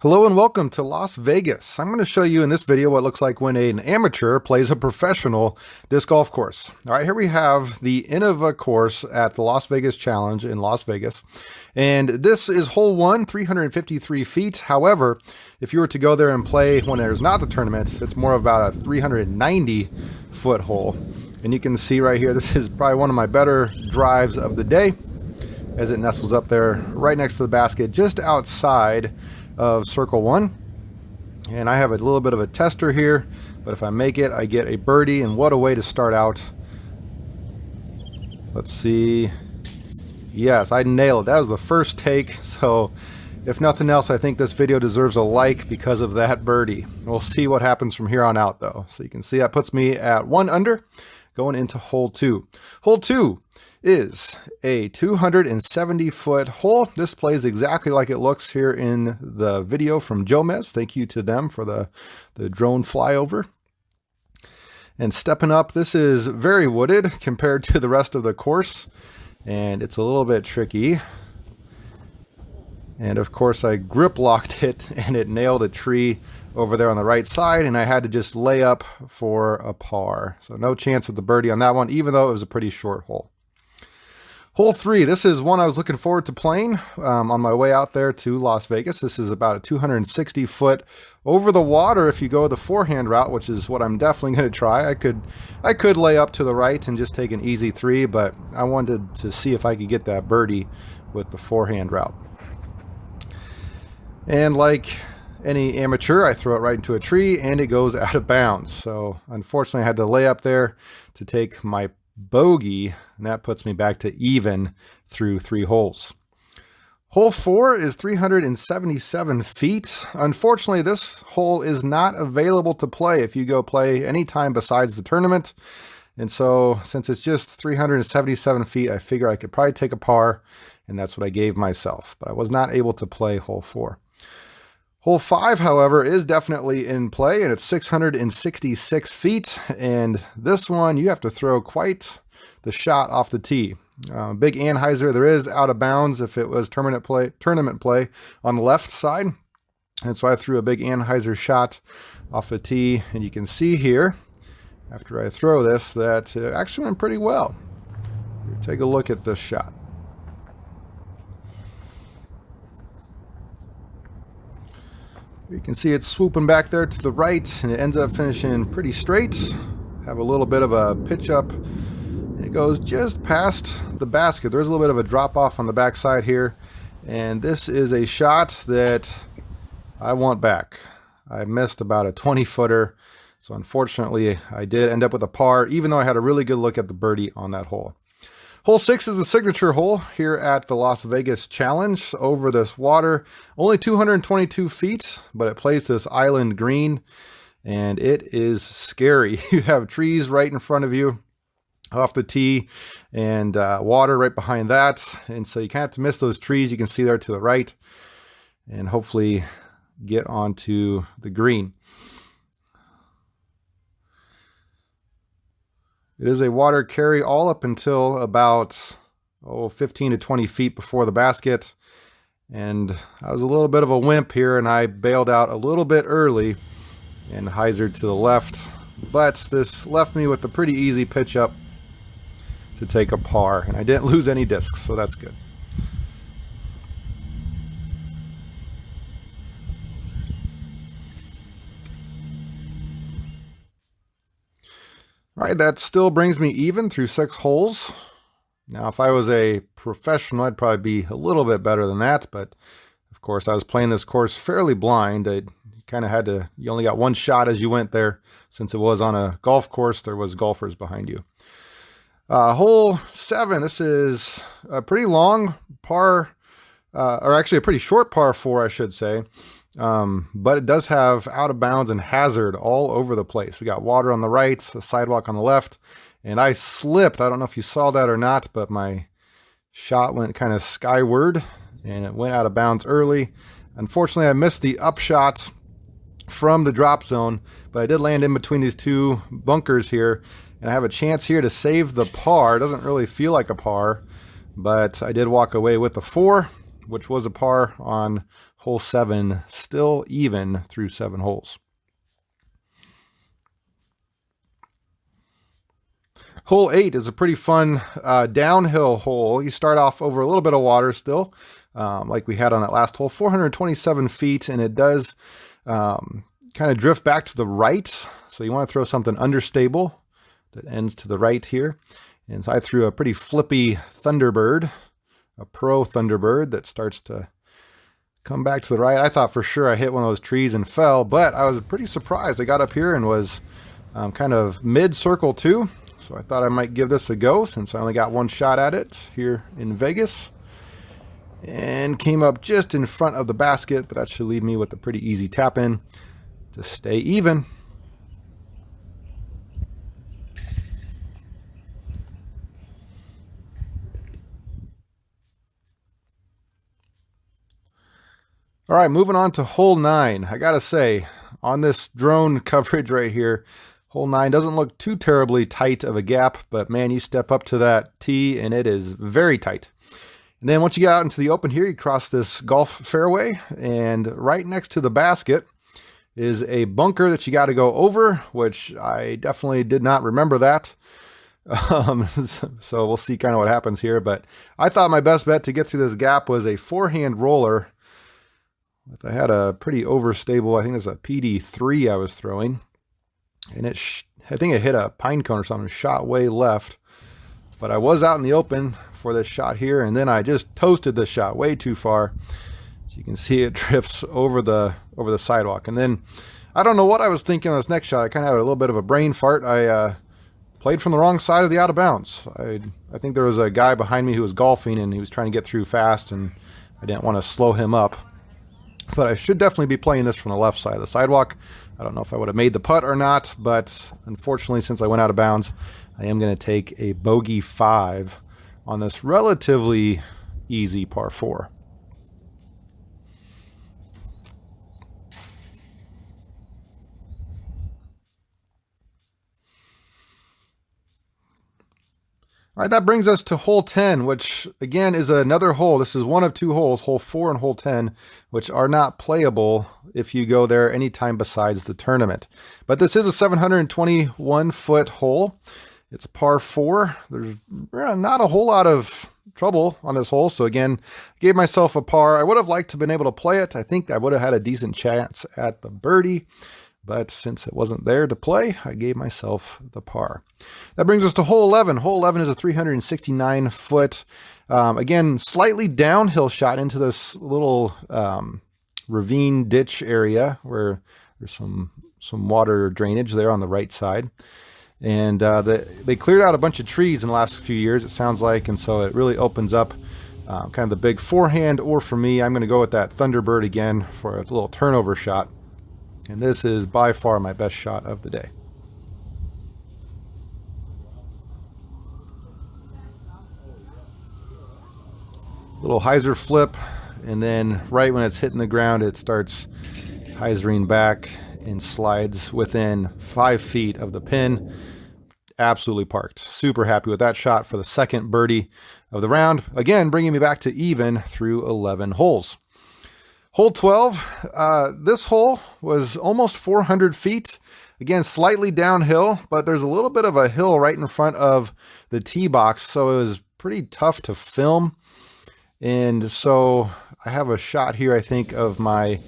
Hello and welcome to Las Vegas. I'm going to show you in this video what looks like when an amateur plays a professional disc golf course. All right, here we have the Innova course at the Las Vegas Challenge in Las Vegas. And this is hole 1, 353 feet. However, if you were to go there and play when there's not the tournament, it's more about a 390 foot hole. And you can see right here, this is probably one of my better drives of the day as it nestles up there right next to the basket just outside of circle 1. And I have a little bit of a tester here, but if I make it, I get a birdie, and what a way to start out. Let's see. Yes, I nailed it. That was the first take, so if nothing else, I think this video deserves a like because of that birdie. We'll see what happens from here on out though. So you can see that puts me at 1 under going into hole 2. Hole 2 is a 270 foot hole. This plays exactly like it looks here in the video from Jomez. Thank you to them for the drone flyover. And stepping up, this is very wooded compared to the rest of the course, and it's a little bit tricky. And of course I grip locked it and it nailed a tree over there on the right side, and I had to just lay up for a par. So no chance of the birdie on that one, even though it was a pretty short hole. Hole 3, this is one I was looking forward to playing on my way out there to Las Vegas. This is about a 260 foot over the water if you go the forehand route, which is what I'm definitely going to try. I could lay up to the right and just take an easy 3, but I wanted to see if I could get that birdie with the forehand route. And like any amateur, I throw it right into a tree and it goes out of bounds. So unfortunately I had to lay up there to take my bogey, and that puts me back to even through 3 holes. Hole 4 is 377 feet. Unfortunately, this hole is not available to play if you go play any time besides the tournament. And so since it's just 377 feet, I figure I could probably take a par, and that's what I gave myself. But I was not able to play hole 4. Hole 5, however, is definitely in play, and it's 666 feet. And this one, you have to throw quite the shot off the tee. Big anhyzer. There is out of bounds if it was tournament play on the left side. And so I threw a big anhyzer shot off the tee, and you can see here, after I throw this, that it actually went pretty well. Take a look at this shot. You can see it's swooping back there to the right, and it ends up finishing pretty straight. Have a little bit of a pitch up, and it goes just past the basket. There's a little bit of a drop off on the backside here, and this is a shot that I want back. I missed about a 20-footer, so unfortunately I did end up with a par, even though I had a really good look at the birdie on that hole. Hole 6 is the signature hole here at the Las Vegas Challenge over this water. Only 222 feet, but it plays this island green, and it is scary. You have trees right in front of you off the tee and water right behind that. And so you kind of have to miss those trees you can see there to the right and hopefully get onto the green. It is a water carry all up until about 15 to 20 feet before the basket. And I was a little bit of a wimp here, and I bailed out a little bit early and hyzered to the left. But this left me with a pretty easy pitch up to take a par, and I didn't lose any discs, so that's good. All right, that still brings me even through 6 holes. Now, if I was a professional, I'd probably be a little bit better than that, but of course, I was playing this course fairly blind. I kind of had to, you only got one shot as you went there. Since it was on a golf course, there was golfers behind you. Hole 7, this is a pretty long par, or actually a pretty short par 4, I should say. But it does have out of bounds and hazard all over the place. We got water on the right, a sidewalk on the left, and I slipped. I don't know if you saw that or not, but my shot went kind of skyward and it went out of bounds early. Unfortunately, I missed the upshot from the drop zone, but I did land in between these 2 bunkers here, and I have a chance here to save the par. It doesn't really feel like a par, but I did walk away with the 4, which was a par on hole 7 still even through 7 holes. Hole 8 is a pretty fun downhill hole. You start off over a little bit of water still, like we had on that last hole, 427 feet, and it does kind of drift back to the right. So you want to throw something understable that ends to the right here. And so I threw a pretty flippy Thunderbird, a Pro Thunderbird that starts to come back to the right. I thought for sure I hit one of those trees and fell, but I was pretty surprised. I got up here and was kind of mid-circle too. So I thought I might give this a go since I only got one shot at it here in Vegas. And came up just in front of the basket, but that should leave me with a pretty easy tap in to stay even. All right, moving on to hole 9. I gotta say, on this drone coverage right here, hole 9 doesn't look too terribly tight of a gap, but man, you step up to that tee and it is very tight. And then once you get out into the open here, you cross this golf fairway, and right next to the basket is a bunker that you got to go over, which I definitely did not remember that. So we'll see kind of what happens here, but I thought my best bet to get through this gap was a forehand roller. I had a pretty overstable, I think it's a PD3 I was throwing, and I think it hit a pine cone or something, shot way left. But I was out in the open for this shot here, and then I just toasted this shot way too far. As you can see, it drifts over the sidewalk. And then I don't know what I was thinking on this next shot. I kind of had a little bit of a brain fart. I played from the wrong side of the out of bounds. I think there was a guy behind me who was golfing, and he was trying to get through fast, and I didn't want to slow him up. But I should definitely be playing this from the left side of the sidewalk. I don't know if I would have made the putt or not, but unfortunately, since I went out of bounds, I am going to take a bogey 5 on this relatively easy par 4. All right, that brings us to hole 10, which again is another hole. This is one of 2 holes, hole 4 and hole 10, which are not playable if you go there anytime besides the tournament. But this is a 721-foot hole. It's a par 4. There's not a whole lot of trouble on this hole. So again, gave myself a par. I would have liked to have been able to play it. I think I would have had a decent chance at the birdie. But since it wasn't there to play, I gave myself the par. That brings us to hole 11. Hole 11 is a 369-foot, again, slightly downhill shot into this little ravine ditch area where there's some water drainage there on the right side. And they cleared out a bunch of trees in the last few years, it sounds like, and so it really opens up kind of the big forehand, or for me, I'm going to go with that Thunderbird again for a little turnover shot. And this is by far my best shot of the day. Little hyzer flip, and then right when it's hitting the ground, it starts hyzering back and slides within 5 feet of the pin. Absolutely parked. Super happy with that shot for the second birdie of the round. Again, bringing me back to even through 11 holes. Hole 12, this hole was almost 400 feet. Again, slightly downhill, but there's a little bit of a hill right in front of the tee box, so it was pretty tough to film. And so I have a shot here, I think, of my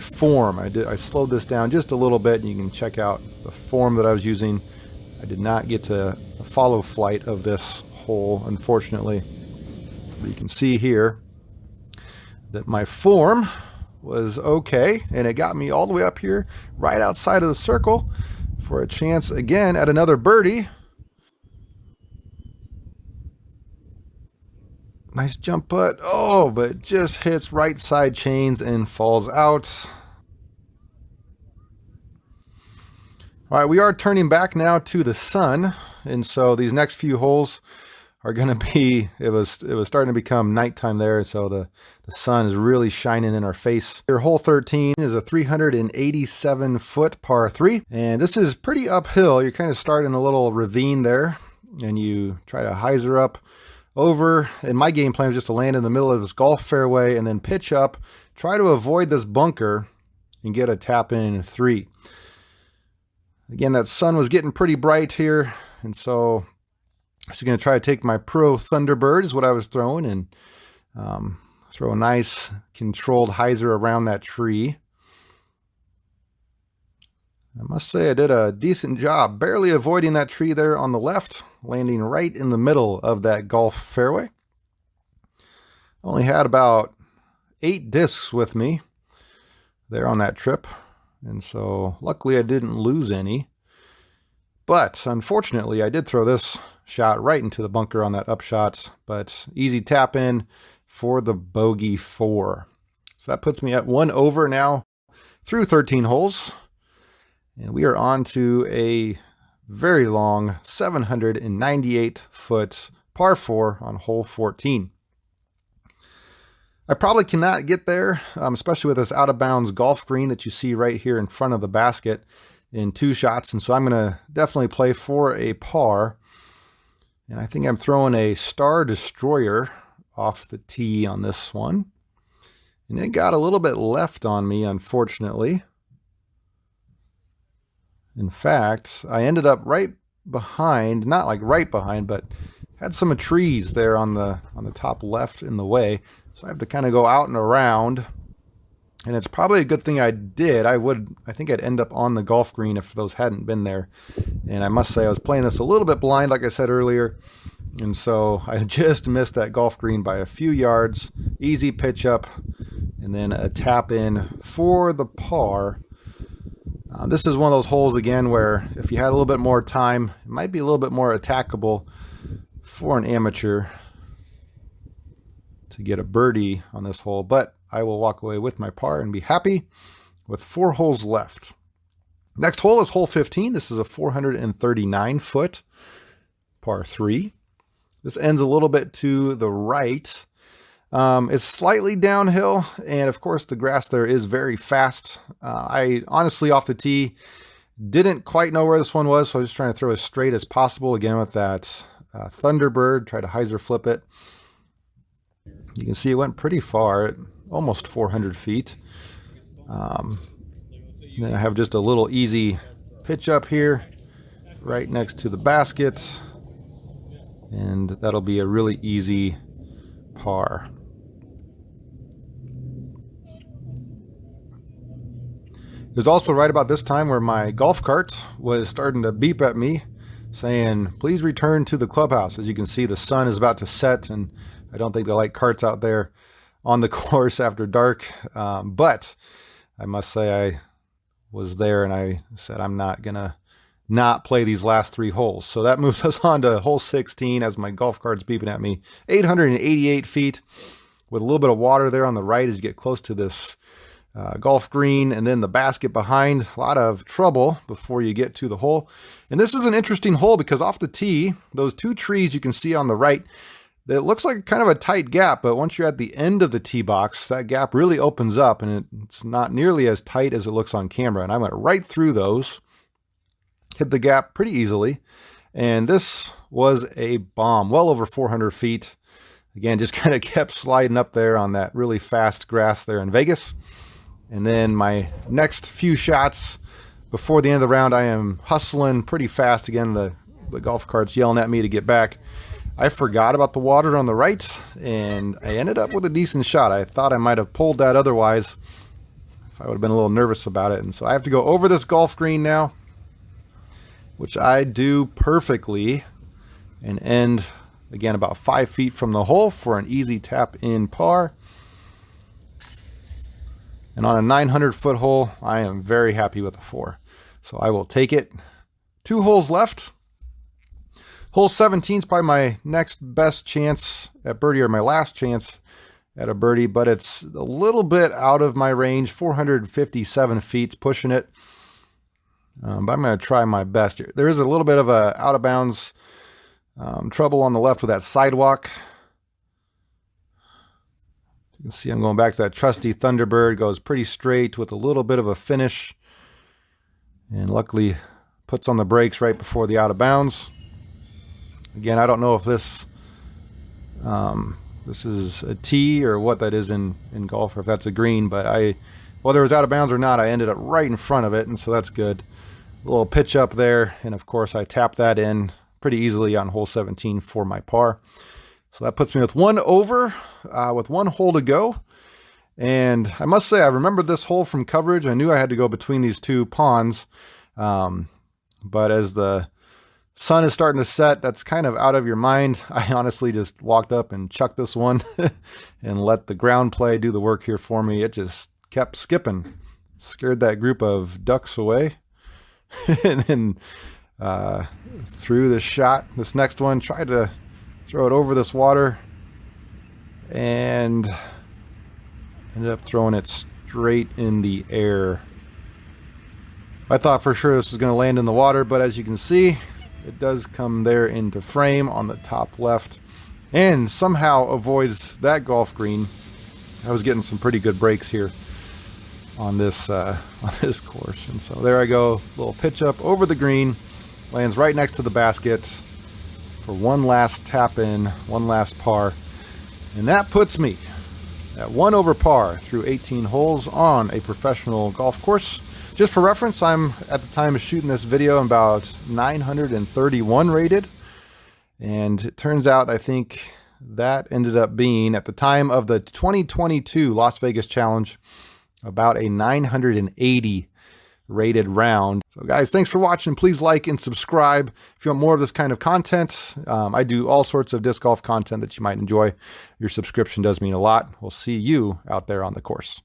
form. I slowed this down just a little bit, and you can check out the form that I was using. I did not get to follow flight of this hole, unfortunately. But you can see here that my form was okay, and it got me all the way up here right outside of the circle for a chance again at another birdie. Nice jump putt. Oh, but just hits right side chains and falls out. All right, we are turning back now to the sun, and so these next few holes are going to be, it was starting to become nighttime there, so the sun is really shining in our face. Here, hole 13 is a 387-foot par 3, and this is pretty uphill. You're kind of starting a little ravine there, and you try to hyzer up over, and my game plan was just to land in the middle of this golf fairway and then pitch up, try to avoid this bunker and get a tap in 3. Again, that sun was getting pretty bright here, and so I'm just going to try to take my Pro Thunderbird is what I was throwing, and throw a nice controlled hyzer around that tree. I must say I did a decent job, barely avoiding that tree there on the left, landing right in the middle of that golf fairway. Only had about 8 discs with me there on that trip, and so luckily I didn't lose any. But unfortunately, I did throw this shot right into the bunker on that upshot, but easy tap in for the bogey 4. So that puts me at 1 over now through 13 holes. And we are on to a very long 798-foot par 4 on hole 14. I probably cannot get there, especially with this out-of-bounds golf green that you see right here in front of the basket in 2 shots. And so I'm going to definitely play for a par. And I think I'm throwing a Star Destroyer off the tee on this one. And it got a little bit left on me, unfortunately. In fact, I ended up right behind, not like right behind, but had some trees there on the top left in the way. So I have to kind of go out and around. And it's probably a good thing I did. I think I'd end up on the golf green if those hadn't been there. And I must say I was playing this a little bit blind, like I said earlier. And so I just missed that golf green by a few yards. Easy pitch up and then a tap in for the par. This is one of those holes again where if you had a little bit more time, it might be a little bit more attackable for an amateur to get a birdie on this hole, but I will walk away with my par and be happy with 4 holes left. Next hole is hole 15. This is a 439-foot par 3. This ends a little bit to the right. It's slightly downhill, and of course the grass there is very fast. I honestly, off the tee, didn't quite know where this one was, so I was just trying to throw as straight as possible again with that Thunderbird, try to hyzer flip it. You can see it went pretty far, at almost 400 feet. Then I have just a little easy pitch up here, right next to the basket, and that'll be a really easy par. It was also right about this time where my golf cart was starting to beep at me, saying, please return to the clubhouse. As you can see, the sun is about to set, and I don't think they like carts out there on the course after dark. But I must say I was there, and I said I'm not going to not play these last 3 holes. So that moves us on to hole 16 as my golf cart's beeping at me. 888 feet with a little bit of water there on the right as you get close to this golf green, and then the basket behind. A lot of trouble before you get to the hole. And this is an interesting hole because off the tee, those 2 trees you can see on the right, it looks like kind of a tight gap, but once you're at the end of the tee box, that gap really opens up, and it's not nearly as tight as it looks on camera. And I went right through those, hit the gap pretty easily, and this was a bomb, well over 400 feet. Again, just kind of kept sliding up there on that really fast grass there in Vegas. And then my next few shots before the end of the round, I am hustling pretty fast. Again, the golf cart's yelling at me to get back. I forgot about the water on the right, and I ended up with a decent shot. I thought I might have pulled that otherwise if I would have been a little nervous about it. And so I have to go over this golf green now, which I do perfectly, and end, again, about 5 feet from the hole for an easy tap in par. And on a 900-foot hole, I am very happy with the 4. So I will take it. 2 holes left. Hole 17 is probably my next best chance at birdie, or my last chance at a birdie, but it's a little bit out of my range. 457 feet, pushing it. But I'm going to try my best here. There is a little bit of a out of bounds trouble on the left with that sidewalk. You can see I'm going back to that trusty Thunderbird. Goes pretty straight with a little bit of a finish. And luckily puts on the brakes right before the out of bounds. Again, I don't know if this this is a tee or what that is in golf, or if that's a green, but whether it was out of bounds or not, I ended up right in front of it, and so that's good. A little pitch up there, and of course I tapped that in pretty easily on hole 17 for my par. So that puts me with 1 over, with 1 hole to go. And I must say, I remembered this hole from coverage. I knew I had to go between these 2 ponds, but as the sun is starting to set, that's kind of out of your mind. I honestly just walked up and chucked this one and let the ground play do the work here for me. It just kept skipping, scared that group of ducks away. And then threw this shot, this next one, tried to throw it over this water, and ended up throwing it straight in the air. I thought for sure this was going to land in the water, but as you can see, it does come there into frame on the top left and somehow avoids that golf green. I was getting some pretty good breaks here on this course, and so there I go, little pitch up over the green, lands right next to the basket for one last tap in, one last par, and that puts me at 1 over par through 18 holes on a professional golf course. Just for reference, I'm at the time of shooting this video about 931 rated, and it turns out I think that ended up being, at the time of the 2022 Las Vegas Challenge, about a 980 rated round. So guys, thanks for watching. Please like and subscribe if you want more of this kind of content. I do all sorts of disc golf content that you might enjoy. Your subscription does mean a lot. We'll see you out there on the course.